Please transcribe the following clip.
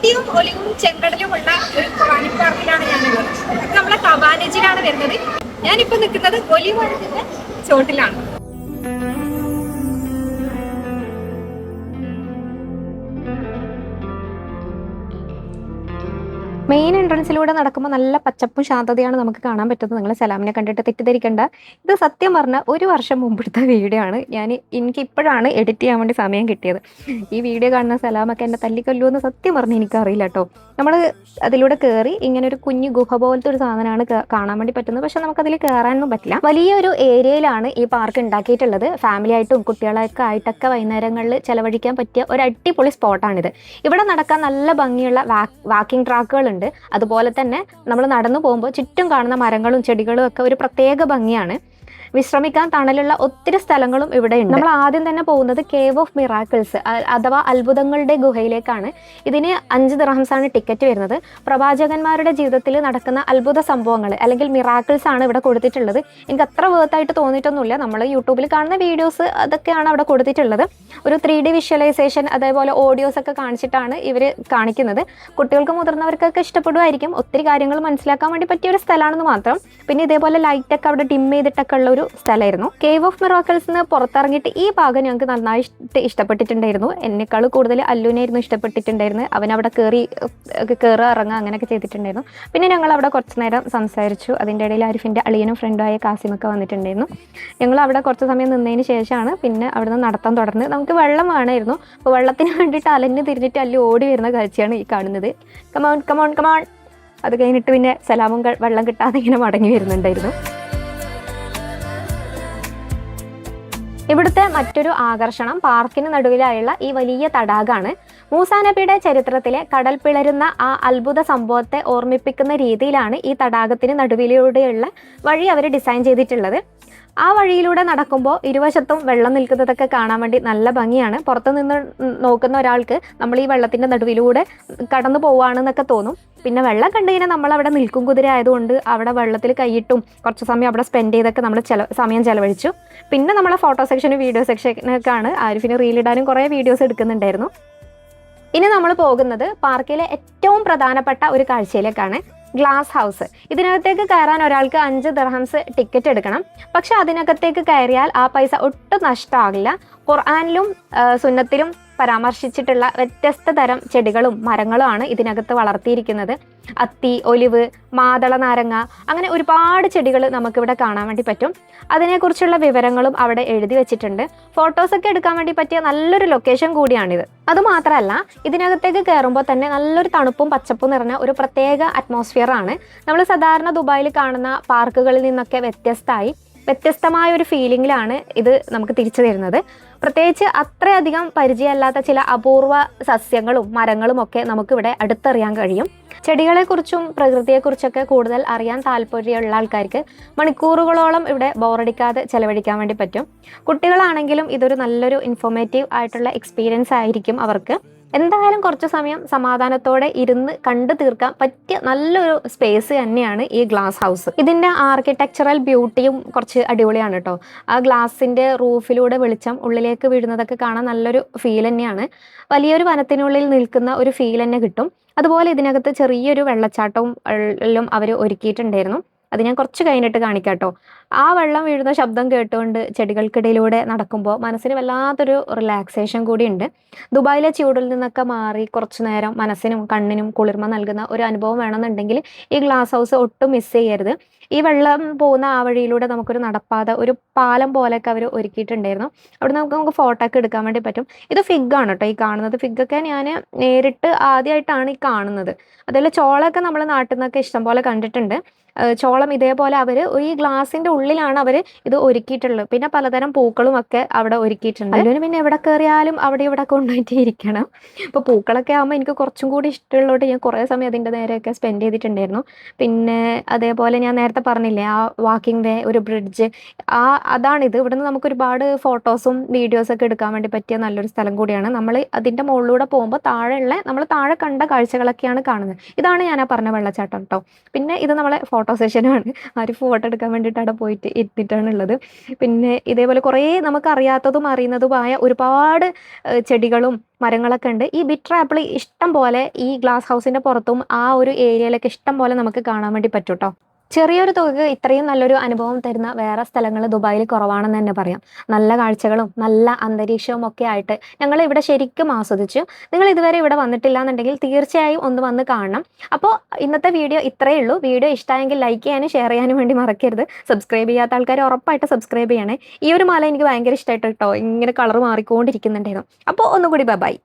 ഊട്ടിയും ഒലിവും ചെങ്കടലുമുള്ള ഒരു ഖുറാനിക് പാർക്കിലാണ് ഞാനുള്ളത്. ഇത് നമ്മളെ കബാനജിലാണ് വരുന്നത്. ഞാനിപ്പോ നിൽക്കുന്നത് ഒലിവ് മരത്തിന്റെ ചോട്ടിലാണ്. മെയിൻ എൻട്രൻസിലൂടെ നടക്കുമ്പോൾ നല്ല പച്ചപ്പും ശാന്തതയാണ് നമുക്ക് കാണാൻ പറ്റുന്നത്. നിങ്ങൾ സലാമിനെ കണ്ടിട്ട് തെറ്റിദ്ധരിക്കേണ്ട. ഇത് സത്യം പറഞ്ഞാൽ ഒരു വർഷം മുമ്പെടുത്ത വീഡിയോ ആണ്. എനിക്ക് ഇപ്പോഴാണ് എഡിറ്റ് ചെയ്യാൻ വേണ്ടി സമയം കിട്ടിയത്. ഈ വീഡിയോ കാണുന്ന സലാമൊക്കെ എന്നെ തല്ലിക്കൊല്ലൂ എന്ന് സത്യം പറഞ്ഞാൽ എനിക്കറിയില്ല കേട്ടോ. നമ്മൾ അതിലൂടെ കയറി ഇങ്ങനെ ഒരു കുഞ്ഞു ഗുഹ പോലത്തെ ഒരു സാധനമാണ് കാണാൻ വേണ്ടി പറ്റുന്നത്. പക്ഷെ നമുക്കതിൽ കയറാനൊന്നും പറ്റില്ല. വലിയൊരു ഏരിയയിലാണ് ഈ പാർക്ക് ഉണ്ടാക്കിയിട്ടുള്ളത്. ഫാമിലി ആയിട്ടും കുട്ടികളൊക്കെ ആയിട്ടൊക്കെ വൈകുന്നേരങ്ങളിൽ ചെലവഴിക്കാൻ പറ്റിയ ഒരു അടിപൊളി സ്പോട്ടാണിത്. ഇവിടെ നടക്കാൻ നല്ല ഭംഗിയുള്ള വാക്കിംഗ് ട്രാക്കുകൾ ഉണ്ട്. അതുപോലെ തന്നെ നമ്മൾ നടന്നു പോകുമ്പോൾ ചുറ്റും കാണുന്ന മരങ്ങളും ചെടികളും ഒക്കെ ഒരു പ്രത്യേക ഭംഗിയാണ്. വിശ്രമിക്കാൻ തണലുള്ള ഒത്തിരി സ്ഥലങ്ങളും ഇവിടെ ഉണ്ട്. നമ്മൾ ആദ്യം തന്നെ പോകുന്നത് കേവ് ഓഫ് മിറാക്കിൾസ് അഥവാ അത്ഭുതങ്ങളുടെ ഗുഹയിലേക്കാണ്. ഇതിന് 5 ദിർഹംസാണ് ടിക്കറ്റ് വരുന്നത്. പ്രവാചകന്മാരുടെ ജീവിതത്തിൽ നടക്കുന്ന അത്ഭുത സംഭവങ്ങൾ അല്ലെങ്കിൽ മിറാക്കിൾസ് ആണ് ഇവിടെ കൊടുത്തിട്ടുള്ളത്. എനിക്ക് അത്ര വേർത്തായിട്ട് തോന്നിയിട്ടൊന്നുമില്ല. നമ്മൾ യൂട്യൂബിൽ കാണുന്ന വീഡിയോസ് അതൊക്കെയാണ് അവിടെ കൊടുത്തിട്ടുള്ളത്. ഒരു 3D വിഷ്വലൈസേഷൻ അതേപോലെ ഓഡിയോസ് ഒക്കെ കാണിച്ചിട്ടാണ് ഇവർ കാണിക്കുന്നത്. കുട്ടികൾക്ക് മുതിർന്നവർക്കൊക്കെ ഇഷ്ടപ്പെടുമായിരിക്കും. ഒത്തിരി കാര്യങ്ങൾ മനസ്സിലാക്കാൻ വേണ്ടി പറ്റിയ ഒരു സ്ഥലമാണെന്ന് മാത്രം. പിന്നെ ഇതേപോലെ ലൈറ്റൊക്കെ അവിടെ ഡിം ചെയ്തിട്ടൊക്കെ ഉള്ള ഒരു സ്ഥലമായിരുന്നു. കേവ് ഓഫ് മിറാക്കിൾസിന് പുറത്തിറങ്ങിയിട്ട് ഈ ഭാഗം ഞങ്ങൾക്ക് നന്നായിട്ട് ഇഷ്ടപ്പെട്ടിട്ടുണ്ടായിരുന്നു. എന്നെക്കാൾ കൂടുതൽ അല്ലുനായിരുന്നു ഇഷ്ടപ്പെട്ടിട്ടുണ്ടായിരുന്നു. അവൻ അവിടെ കയറുക ഇറങ്ങുക അങ്ങനെയൊക്കെ ചെയ്തിട്ടുണ്ടായിരുന്നു. പിന്നെ ഞങ്ങൾ അവിടെ കുറച്ച് നേരം സംസാരിച്ചു. അതിൻ്റെ ഇടയിൽ ആരിഫിൻ്റെ അളിയനും ഫ്രണ്ടുമായ കാസിമൊക്കെ വന്നിട്ടുണ്ടായിരുന്നു. ഞങ്ങൾ അവിടെ കുറച്ച് സമയം നിന്നതിന് ശേഷമാണ് പിന്നെ അവിടെ നിന്ന് നടത്താൻ തുടർന്ന്. നമുക്ക് വെള്ളം വേണമായിരുന്നു. അപ്പോൾ വെള്ളത്തിന് വേണ്ടിയിട്ട് അലഞ്ഞ് തിരിഞ്ഞിട്ട് അല്ലു ഓടി വരുന്ന കാഴ്ചയാണ് ഈ കാണുന്നത്. Come on come on come on. അത് കഴിഞ്ഞിട്ട് പിന്നെ സലാമും വെള്ളം കിട്ടാതെ ഇങ്ങനെ മടങ്ങി വരുന്നുണ്ടായിരുന്നു. ഇവിടുത്തെ മറ്റൊരു ആകർഷണം പാർക്കിന് നടുവിലായുള്ള ഈ വലിയ തടാകമാണ്. മൂസാ നബിയുടെ ചരിത്രത്തിലെ കടൽ പിളരുന്ന ആ അത്ഭുത സംഭവത്തെ ഓർമ്മിപ്പിക്കുന്ന രീതിയിലാണ് ഈ തടാകത്തിന് നടുവിലൂടെയുള്ള വഴി അവർ ഡിസൈൻ ചെയ്തിട്ടുള്ളത്. ആ വഴിയിലൂടെ നടക്കുമ്പോൾ ഇരുവശത്തും വെള്ളം നിൽക്കുന്നതൊക്കെ കാണാൻ വേണ്ടി നല്ല ഭംഗിയാണ്. പുറത്തു നിന്ന് നോക്കുന്ന ഒരാൾക്ക് നമ്മൾ ഈ വെള്ളത്തിൻ്റെ നടുവിലൂടെ കടന്നു പോവുകയാണെന്നൊക്കെ തോന്നും. പിന്നെ വെള്ളം കണ്ടു കഴിഞ്ഞാൽ നമ്മളവിടെ നിൽക്കും കുതിര ആയതുകൊണ്ട് അവിടെ വെള്ളത്തിൽ കൈയിട്ടും കുറച്ച് സമയം അവിടെ സ്പെൻഡ് ചെയ്തൊക്കെ നമ്മൾ സമയം ചെലവഴിച്ചു. പിന്നെ നമ്മളെ ഫോട്ടോ സെക്ഷനും വീഡിയോ സെക്ഷനൊക്കെയാണ്. ആരിഫിന് റീലിടാനും കുറേ വീഡിയോസ് എടുക്കുന്നുണ്ടായിരുന്നു. ഇനി നമ്മൾ പോകുന്നത് പാർക്കിലെ ഏറ്റവും പ്രധാനപ്പെട്ട ഒരു കാഴ്ചയിലേക്കാണ്. Glass house. ഇതിനകത്തേക്ക് കയറാൻ ഒരാൾക്ക് 5 ദിർഹംസ് ടിക്കറ്റ് എടുക്കണം. പക്ഷെ അതിനകത്തേക്ക് കയറിയാൽ ആ പൈസ ഒട്ടും നഷ്ടമാകില്ല. ഖുർആനിലും സുന്നത്തിലും പരാമർശിച്ചിട്ടുള്ള വ്യത്യസ്ത തരം ചെടികളും മരങ്ങളുമാണ് ഇതിനകത്ത് വളർത്തിയിരിക്കുന്നത്. അത്തി, ഒലിവ്, മാതള നാരങ്ങ അങ്ങനെ ഒരുപാട് ചെടികൾ നമുക്കിവിടെ കാണാൻ വേണ്ടി പറ്റും. അതിനെക്കുറിച്ചുള്ള വിവരങ്ങളും അവിടെ എഴുതി വെച്ചിട്ടുണ്ട്. ഫോട്ടോസൊക്കെ എടുക്കാൻ വേണ്ടി പറ്റിയ നല്ലൊരു ലൊക്കേഷൻ കൂടിയാണിത്. അതുമാത്രമല്ല ഇതിനകത്തേക്ക് കയറുമ്പോൾ തന്നെ നല്ലൊരു തണുപ്പും പച്ചപ്പും നിറഞ്ഞ ഒരു പ്രത്യേക അറ്റ്മോസ്ഫിയർ ആണ്. നമ്മൾ സാധാരണ ദുബായിൽ കാണുന്ന പാർക്കുകളിൽ നിന്നൊക്കെ വ്യത്യസ്തമായ ഒരു ഫീലിംഗിലാണ് ഇത് നമുക്ക് തിരിച്ചു തരുന്നത്. പ്രത്യേകിച്ച് അത്രയധികം പരിചയമല്ലാത്ത ചില അപൂർവ സസ്യങ്ങളും മരങ്ങളും ഒക്കെ നമുക്കിവിടെ അടുത്തറിയാൻ കഴിയും. ചെടികളെക്കുറിച്ചും പ്രകൃതിയെക്കുറിച്ചൊക്കെ കൂടുതൽ അറിയാൻ താല്പര്യമുള്ള ആൾക്കാർക്ക് മണിക്കൂറുകളോളം ഇവിടെ ബോറടിക്കാതെ ചെലവഴിക്കാൻ വേണ്ടി പറ്റും. കുട്ടികളാണെങ്കിലും ഇതൊരു നല്ലൊരു ഇൻഫോർമേറ്റീവ് ആയിട്ടുള്ള എക്സ്പീരിയൻസ് ആയിരിക്കും അവർക്ക്. എന്തായാലും കുറച്ച് സമയം സമാധാനത്തോടെ ഇരുന്ന് കണ്ടു തീർക്കാൻ പറ്റിയ നല്ലൊരു സ്പേസ് തന്നെയാണ് ഈ ഗ്ലാസ് ഹൗസ്. ഇതിൻ്റെ ആർക്കിടെക്ചറൽ ബ്യൂട്ടിയും കുറച്ച് അടിപൊളിയാണ് കേട്ടോ. ആ ഗ്ലാസിൻ്റെ റൂഫിലൂടെ വെളിച്ചം ഉള്ളിലേക്ക് വീഴുന്നതൊക്കെ കാണാൻ നല്ലൊരു ഫീൽ തന്നെയാണ്. വലിയൊരു വനത്തിനുള്ളിൽ നിൽക്കുന്ന ഒരു ഫീൽ തന്നെ കിട്ടും. അതുപോലെ ഇതിനകത്ത് ചെറിയൊരു വെള്ളച്ചാട്ടവും എല്ലാം അവർ ഒരുക്കിയിട്ടുണ്ടായിരുന്നു. അത് ഞാൻ കുറച്ച് കഴിഞ്ഞിട്ട് കാണിക്കാം കേട്ടോ. ആ വെള്ളം വീഴുന്ന ശബ്ദം കേട്ടുകൊണ്ട് ചെടികൾക്കിടയിലൂടെ നടക്കുമ്പോൾ മനസ്സിന് വല്ലാത്തൊരു റിലാക്സേഷൻ കൂടിയുണ്ട്. ദുബായിലെ ചൂടിൽ നിന്നൊക്കെ മാറി കുറച്ചു നേരം മനസ്സിനും കണ്ണിനും കുളിർമ നൽകുന്ന ഒരു അനുഭവം വേണമെന്നുണ്ടെങ്കിൽ ഈ ഗ്ലാസ് ഹൗസ് ഒട്ടും മിസ് ചെയ്യരുത്. ഈ വെള്ളം പോകുന്ന ആ വഴിയിലൂടെ നമുക്കൊരു നടപ്പാത, ഒരു പാലം പോലെയൊക്കെ അവർ ഒരുക്കിയിട്ടുണ്ടായിരുന്നു. അവിടെ നമുക്ക് ഫോട്ടോ ഒക്കെ എടുക്കാൻ വേണ്ടി പറ്റും. ഇത് ഫിഗാണ് കേട്ടോ ഈ കാണുന്നത്. ഫിഗൊക്കെ ഞാൻ നേരിട്ട് ആദ്യമായിട്ടാണ് ഈ കാണുന്നത്. അതേപോലെ ചോളമൊക്കെ നമ്മൾ നാട്ടിൽ നിന്നൊക്കെ ഇഷ്ടംപോലെ കണ്ടിട്ടുണ്ട്. ചോളം ഇതേപോലെ അവർ ഈ ഗ്ലാസിൻ്റെ ഉള്ളിലാണ് അവർ ഇത് ഒരുക്കിയിട്ടുള്ളത്. പിന്നെ പലതരം പൂക്കളും ഒക്കെ അവിടെ ഒരുക്കിയിട്ടുണ്ട്. അതിന് പിന്നെ എവിടെ കയറിയാലും അവിടെ ഇവിടെ കൊണ്ടുപോയിട്ട് ഇരിക്കണം. ഇപ്പോൾ പൂക്കളൊക്കെ ആകുമ്പോൾ എനിക്ക് കുറച്ചും കൂടി ഇഷ്ടമുള്ളതുകൊണ്ട് ഞാൻ കുറേ സമയം അതിൻ്റെ നേരെയൊക്കെ സ്പെൻഡ് ചെയ്തിട്ടുണ്ടായിരുന്നു. പിന്നെ അതേപോലെ ഞാൻ നേരത്തെ പറഞ്ഞില്ലേ ആ വാക്കിംഗ് വേ, ഒരു ബ്രിഡ്ജ്, അതാണിത്. ഇവിടെ നിന്ന് നമുക്ക് ഒരുപാട് ഫോട്ടോസും വീഡിയോസൊക്കെ എടുക്കാൻ വേണ്ടി പറ്റിയ നല്ലൊരു സ്ഥലം കൂടിയാണ്. നമ്മൾ അതിൻ്റെ മുകളിലൂടെ പോകുമ്പോൾ നമ്മൾ താഴെ കണ്ട കാഴ്ചകളൊക്കെയാണ് കാണുന്നത്. ഇതാണ് ഞാൻ ആ പറഞ്ഞ വെള്ളച്ചാട്ടം കേട്ടോ. പിന്നെ ഇത് നമ്മളെ ഫോട്ടോ സെഷനാണ്. ആരും ഫോട്ടോ എടുക്കാൻ വേണ്ടിയിട്ട് അവിടെ പോയിട്ട് ഇരുന്നിട്ടാണുള്ളത്. പിന്നെ ഇതേപോലെ കുറേ നമുക്ക് അറിയാത്തതും അറിയുന്നതുമായ ഒരുപാട് ചെടികളും മരങ്ങളൊക്കെ ഉണ്ട്. ഈ ബിറ്റർ ആപ്പിൾ ഇഷ്ടം പോലെ ഈ ഗ്ലാസ് ഹൗസിൻ്റെ പുറത്തും ആ ഒരു ഏരിയയിലൊക്കെ ഇഷ്ടം പോലെ നമുക്ക് കാണാൻ വേണ്ടി പറ്റും കേട്ടോ. ചെറിയൊരു തുകയ്ക്ക് ഇത്രയും നല്ലൊരു അനുഭവം തരുന്ന വേറെ സ്ഥലങ്ങൾ ദുബായിൽ കുറവാണെന്ന് തന്നെ പറയാം. നല്ല കാഴ്ചകളും നല്ല അന്തരീക്ഷവും ഒക്കെ ആയിട്ട് ഞങ്ങൾ ഇവിടെ ശരിക്കും ആസ്വദിച്ചു. നിങ്ങൾ ഇതുവരെ ഇവിടെ വന്നിട്ടില്ല എന്നുണ്ടെങ്കിൽ തീർച്ചയായും ഒന്ന് വന്ന് കാണണം. അപ്പോൾ ഇന്നത്തെ വീഡിയോ ഇത്രയേ ഉള്ളൂ. വീഡിയോ ഇഷ്ടമായെങ്കിൽ ലൈക്ക് ചെയ്യാനും ഷെയർ ചെയ്യാനും വേണ്ടി മറക്കരുത്. സബ്സ്ക്രൈബ് ചെയ്യാത്ത ആൾക്കാർ ഉറപ്പായിട്ട് സബ്സ്ക്രൈബ് ചെയ്യണേ. ഈ ഒരു മാല എനിക്ക് ഭയങ്കര ഇഷ്ടമായിട്ട് കേട്ടോ. ഇങ്ങനെ കളർ മാറിക്കൊണ്ടിരിക്കുന്നുണ്ടായിരുന്നു. അപ്പോൾ ഒന്നുകൂടി ബൈ.